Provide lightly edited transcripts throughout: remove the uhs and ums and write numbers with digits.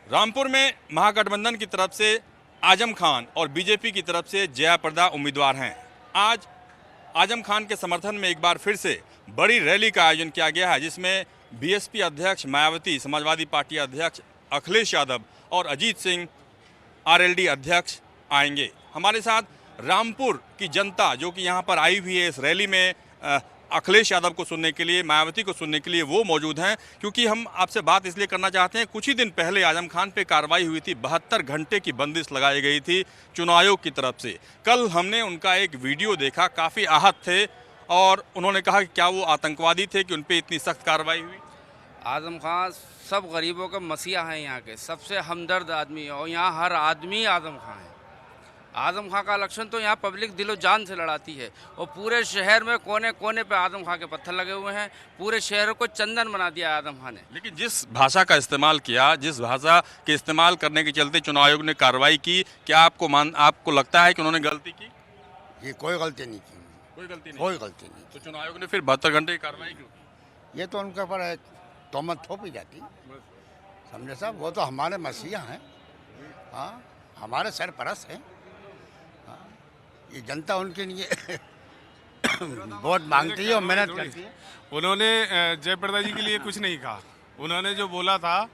रामपुर में महागठबंधन की तरफ से आजम खान और बीजेपी की तरफ से जयाप्रदा उम्मीदवार हैं। आज आजम खान के समर्थन में एक बार फिर से बड़ी रैली का आयोजन किया गया है, जिसमें बीएसपी अध्यक्ष मायावती, समाजवादी पार्टी अध्यक्ष अखिलेश यादव और अजीत सिंह आरएलडी अध्यक्ष आएंगे। हमारे साथ रामपुर की जनता जो कि यहाँ पर आई हुई है इस रैली में अखिलेश यादव को सुनने के लिए, मायावती को सुनने के लिए, वो मौजूद हैं। क्योंकि हम आपसे बात इसलिए करना चाहते हैं, कुछ ही दिन पहले आजम खान पे कार्रवाई हुई थी, 72 घंटे की बंदिश लगाई गई थी चुनाव आयोग की तरफ से। कल हमने उनका एक वीडियो देखा, काफ़ी आहत थे और उन्होंने कहा कि क्या वो आतंकवादी थे कि उन पर इतनी सख्त कार्रवाई हुई। आजम खान सब गरीबों का मसीहा हैं, यहाँ के सबसे हमदर्द आदमी है और यहाँ हर आदमी आजम खान है। आजम खान का इलेक्शन तो यहाँ पब्लिक दिलो जान से लड़ाती है और पूरे शहर में कोने कोने पे आजम खान के पत्थर लगे हुए हैं। पूरे शहर को चंदन बना दिया आजम खान ने। लेकिन जिस भाषा का इस्तेमाल किया, जिस भाषा के इस्तेमाल करने के चलते चुनाव आयोग ने कार्रवाई की, क्या आपको लगता है कि उन्होंने गलती की? ये कोई गलती नहीं की, कोई गलती नहीं। कोई गलती नहीं। तो चुनाव आयोग ने फिर 72 घंटे की कार्रवाई क्यों की? ये तो उनके ऊपर तोहमत थोपी जाती, समझे साहब। वो तो हमारे मसीहा हैं, हाँ, हमारे सरपरस्त हैं। ये जनता उनके लिए वोट मांगती है और मेहनत करती है। उन्होंने जयप्रदा जी के लिए कुछ नहीं कहा। उन्होंने जो बोला था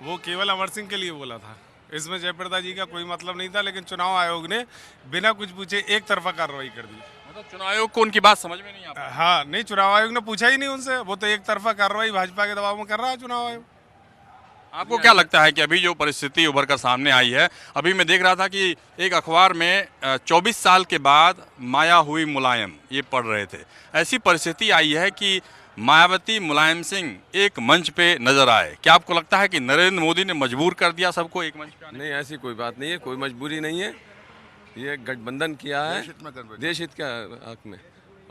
वो केवल अमर सिंह के लिए बोला था। इसमें जयप्रदा जी का कोई मतलब नहीं था, लेकिन चुनाव आयोग ने बिना कुछ पूछे एक तरफा कार्रवाई कर दी। मतलब चुनाव आयोग को उनकी बात समझ में नहीं आता। हाँ, नहीं, चुनाव आयोग ने पूछा ही नहीं उनसे। वो तो एक तरफा कार्रवाई भाजपा के दबाव में कर रहा है चुनाव आयोग। आपको क्या लगता है कि अभी जो परिस्थिति उभर कर सामने आई है, अभी मैं देख रहा था कि एक अखबार में 24 साल के बाद माया हुई मुलायम, ये पढ़ रहे थे। ऐसी परिस्थिति आई है कि मायावती, मुलायम सिंह एक मंच पे नजर आए। क्या आपको लगता है कि नरेंद्र मोदी ने मजबूर कर दिया सबको एक मंच पे आने? नहीं, ऐसी कोई बात नहीं है, कोई मजबूरी नहीं है। ये गठबंधन किया है देश हित के हक में,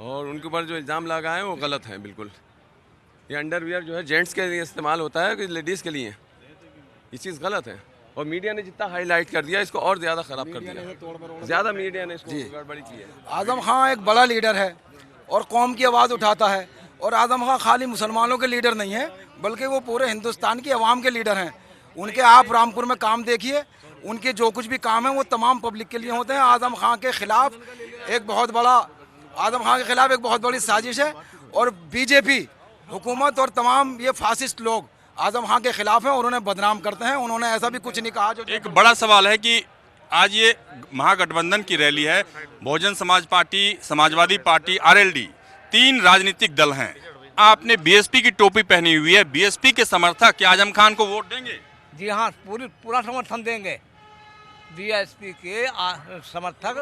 और उनके ऊपर जो इल्ज़ाम लगाए हैं वो गलत हैं बिल्कुल। ये अंडरवियर जो है जेंट्स के लिए इस्तेमाल होता है कि लेडीज़ के लिए, ये चीज़ गलत है। और मीडिया ने जितना हाईलाइट कर दिया इसको और ज़्यादा ख़राब कर दिया, ज़्यादा मीडिया ने इसको गड़बड़ी की है। आजम खान एक बड़ा लीडर है और कौम की आवाज़ उठाता है। और आजम खान खाली मुसलमानों के लीडर नहीं है, बल्कि वो पूरे हिंदुस्तान की आवाम के लीडर हैं। उनके आप रामपुर में काम देखिए, उनके जो कुछ भी काम है वो तमाम पब्लिक के लिए होते हैं। आजम खान के खिलाफ एक बहुत बड़ी साजिश है और बीजेपी हुकूमत और तमाम ये फासिस्ट लोग आजम खान के खिलाफ हैं और उन्हें बदनाम करते हैं। उन्होंने ऐसा भी कुछ नहीं कहा। जो एक बड़ा सवाल है कि आज ये महागठबंधन की रैली है, Bahujan Samaj party, Samajwadi party, RLD, 3 राजनीतिक दल हैं। आपने बीएसपी की टोपी पहनी हुई है, बीएसपी के समर्थक क्या आजम खान को वोट देंगे? जी हाँ, पूरा समर्थन देंगे। बीएसपी के समर्थक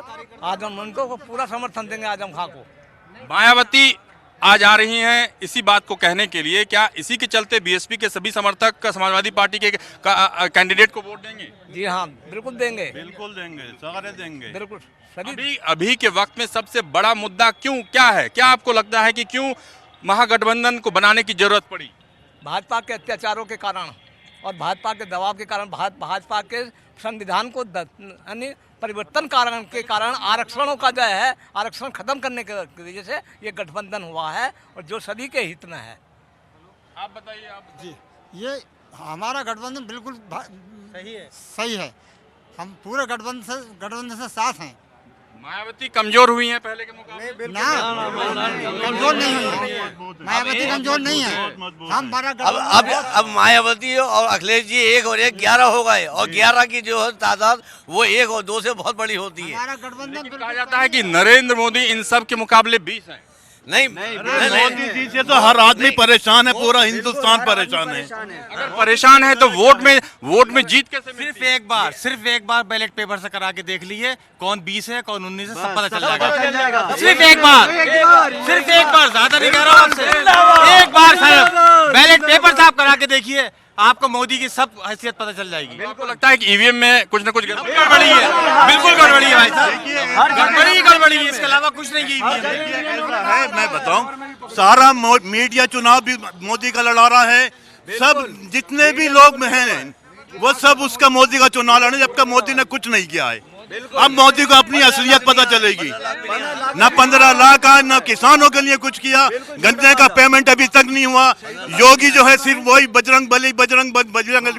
आजम को पूरा समर्थन देंगे आजम खान को। मायावती आज आ रही हैं इसी बात को कहने के लिए। क्या इसी के चलते बीएसपी के सभी समर्थक समाजवादी पार्टी के कैंडिडेट को वोट देंगे? जी हाँ, बिल्कुल देंगे, बिल्कुल देंगे, सारे देंगे, बिल्कुल सभी। अभी के वक्त में सबसे बड़ा मुद्दा क्या है? क्या आपको लगता है कि क्यों महागठबंधन को बनाने की जरूरत पड़ी? भाजपा के अत्याचारों के कारण और भाजपा के दबाव के कारण, भाजपा के संविधान को परिवर्तन के कारण आरक्षणों का जो है, आरक्षण खत्म करने के वजह से ये गठबंधन हुआ है और जो सभी के हित में है। आप बताइए। आप जी, ये हमारा गठबंधन बिल्कुल सही है। हम पूरे गठबंधन से साथ हैं। मायावती कमजोर हुई हैं पहले के मुकाबले? ना, कमजोर नहीं हुई है। मायावती कमजोर नहीं है। हम बड़ा अब मायावती और अखिलेश जी 1 और 1 11 हो गए, और 11 की जो है तादाद वो 1 और 2 से बहुत बड़ी होती है। हमारा गठबंधन कहा जाता है कि नरेंद्र मोदी इन सब के मुकाबले 20 हैं। नहीं, मोदी जी से तो हर आदमी परेशान है, पूरा हिंदुस्तान परेशान है। अगर परेशान है तो वोट में जीत कैसे मिलती है? सिर्फ एक बार बैलेट पेपर से करा के देख लीजिए कौन 20 है कौन 19 है, सब पता चल जाएगा। सिर्फ एक बार, ज्यादा नहीं कह रहा हूँ आपसे। एक बार साहब बैलेट पेपर साहब करा के देखिए, आपको मोदी की सब हैसियत पता चल जाएगी। आपको लगता है कि ईवीएम में कुछ न कुछ गड़बड़ी है? बिल्कुल गड़बड़ी है भाई साहब, गड़बड़ी है, इसके अलावा कुछ नहीं की है। मैं बताऊं, सारा मीडिया चुनाव भी मोदी का लड़ा रहा है। सब जितने भी लोग हैं वो सब उसका मोदी का चुनाव लड़े, जबकि मोदी ने कुछ नहीं किया है। अब मोदी को अपनी असलियत पता चलेगी। न 15 लाख का न किसानों के लिए कुछ किया, गन्ने का पेमेंट अभी तक नहीं हुआ। योगी जो है सिर्फ वही बजरंग बली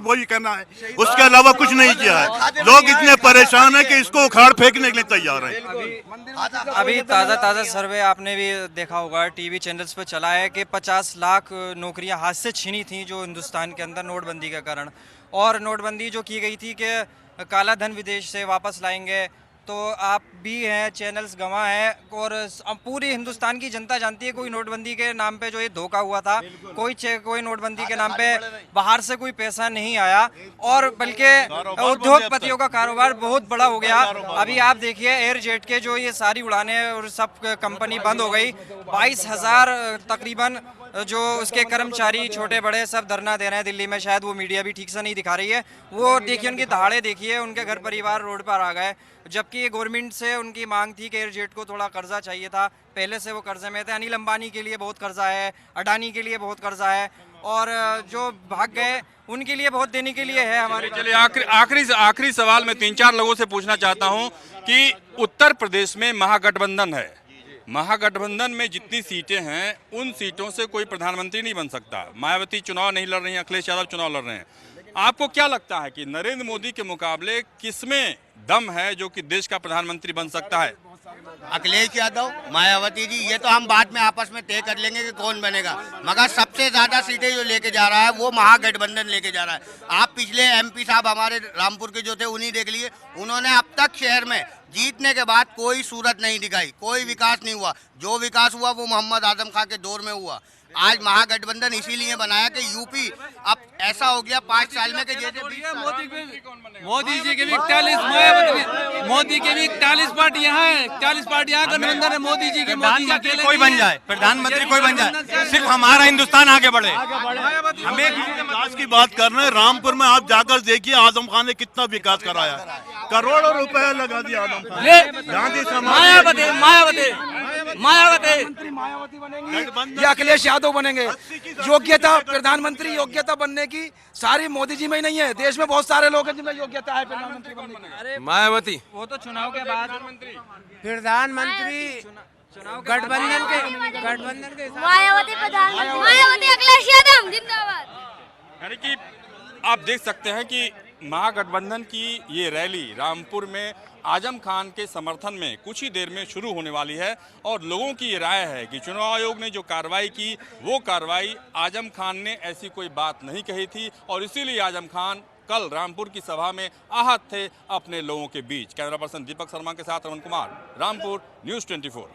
वही करना है, उसके अलावा कुछ नहीं किया है। लोग इतने परेशान है कि इसको उखाड़ फेंकने के लिए तैयार हैं। अभी ताज़ा सर्वे आपने भी देखा होगा, टीवी चैनल्स पे चला है कि 50 लाख नौकरियां हाथ से छीनी थी जो हिंदुस्तान के अंदर नोटबंदी के कारण। और नोटबंदी जो की गई थी कि काला धन विदेश से वापस लाएंगे, तो आप भी हैं, चैनल्स गवाह हैं, और पूरी हिंदुस्तान की जनता जानती है कोई नोटबंदी के नाम पे जो ये धोखा हुआ था, कोई नोटबंदी के नाम पे बाहर से कोई पैसा नहीं आया, और बल्कि उद्योगपतियों का कारोबार बहुत बड़ा हो गया। अभी आप देखिए एयर जेट के जो ये सारी उड़ानें और सब कंपनी बंद हो गई। 22,000 तकरीबन जो उसके कर्मचारी छोटे बड़े सब धरना दे रहे हैं दिल्ली में। शायद वो मीडिया भी ठीक से नहीं दिखा रही है। वो देखिए उनकी दहाड़े देखिए, उनके घर परिवार रोड पर आ गए, जबकि गवर्नमेंट से उनकी मांग थी कि एयर जेट को थोड़ा कर्जा चाहिए था। पहले से वो कर्जे में थे। अनिल अंबानी के लिए बहुत कर्जा है, अडानी के लिए बहुत कर्जा है, और जो भाग गए उनके लिए बहुत देने के लिए है हमारे। चलिए आखिरी सवाल मैं 3-4 लोगों से पूछना चाहता हूँ कि उत्तर प्रदेश में महागठबंधन है, महागठबंधन में जितनी सीटें हैं उन सीटों से कोई प्रधानमंत्री नहीं बन सकता। मायावती चुनाव नहीं लड़ रही हैं, अखिलेश यादव चुनाव लड़ रहे हैं। आपको क्या लगता है कि नरेंद्र मोदी के मुकाबले किसमें दम है जो कि देश का प्रधानमंत्री बन सकता है? अखिलेश यादव, मायावती जी, ये तो हम बाद में आपस में तय कर लेंगे कि कौन बनेगा, मगर सबसे ज्यादा सीटें जो लेके जा रहा है वो महागठबंधन लेके जा रहा है। आप पिछले एमपी साहब हमारे रामपुर के जो थे उन्हीं देख लिए, उन्होंने अब तक शहर में जीतने के बाद कोई सूरत नहीं दिखाई, कोई विकास नहीं हुआ। जो विकास हुआ वो मोहम्मद आजम खान के दौर में हुआ। आज महागठबंधन इसीलिए बनाया कि यूपी अब ऐसा हो गया 5 साल में कि जैसे मोदी जी के भी 41 मोदी के भी 41 पार्टी यहाँ है, 41 पार्टी यहाँ गठबंधन है। मोदी जी के प्रधानमंत्री कोई बन जाए, प्रधानमंत्री कोई बन जाए, सिर्फ हमारा हिंदुस्तान आगे बढ़े। हमें विकास की बात कर रहे हैं। रामपुर में आप जाकर देखिए आजम खान ने कितना विकास कराया, करोड़ों रुपए लगा दिया आजम खान। मायावती बनेंगी या अखिलेश यादव बनेंगे। योग्यता, प्रधानमंत्री योग्यता बनने की सारी मोदी जी में ही नहीं है, देश में बहुत सारे लोग हैं जिनमें योग्यता है प्रधानमंत्री बनने की। मायावती वो तो चुनाव के बाद प्रधानमंत्री गठबंधन के मायावती प्रधानमंत्री, मायावती अखिलेश यादव जिंदाबाद। यानी कि आप देख सकते हैं कि महागठबंधन की ये रैली रामपुर में आजम खान के समर्थन में कुछ ही देर में शुरू होने वाली है, और लोगों की ये राय है कि चुनाव आयोग ने जो कार्रवाई की वो कार्रवाई आजम खान ने ऐसी कोई बात नहीं कही थी, और इसीलिए आजम खान कल रामपुर की सभा में आहत थे अपने लोगों के बीच। कैमरा पर्सन दीपक शर्मा के साथ रमन कुमार, रामपुर, न्यूज़ 24।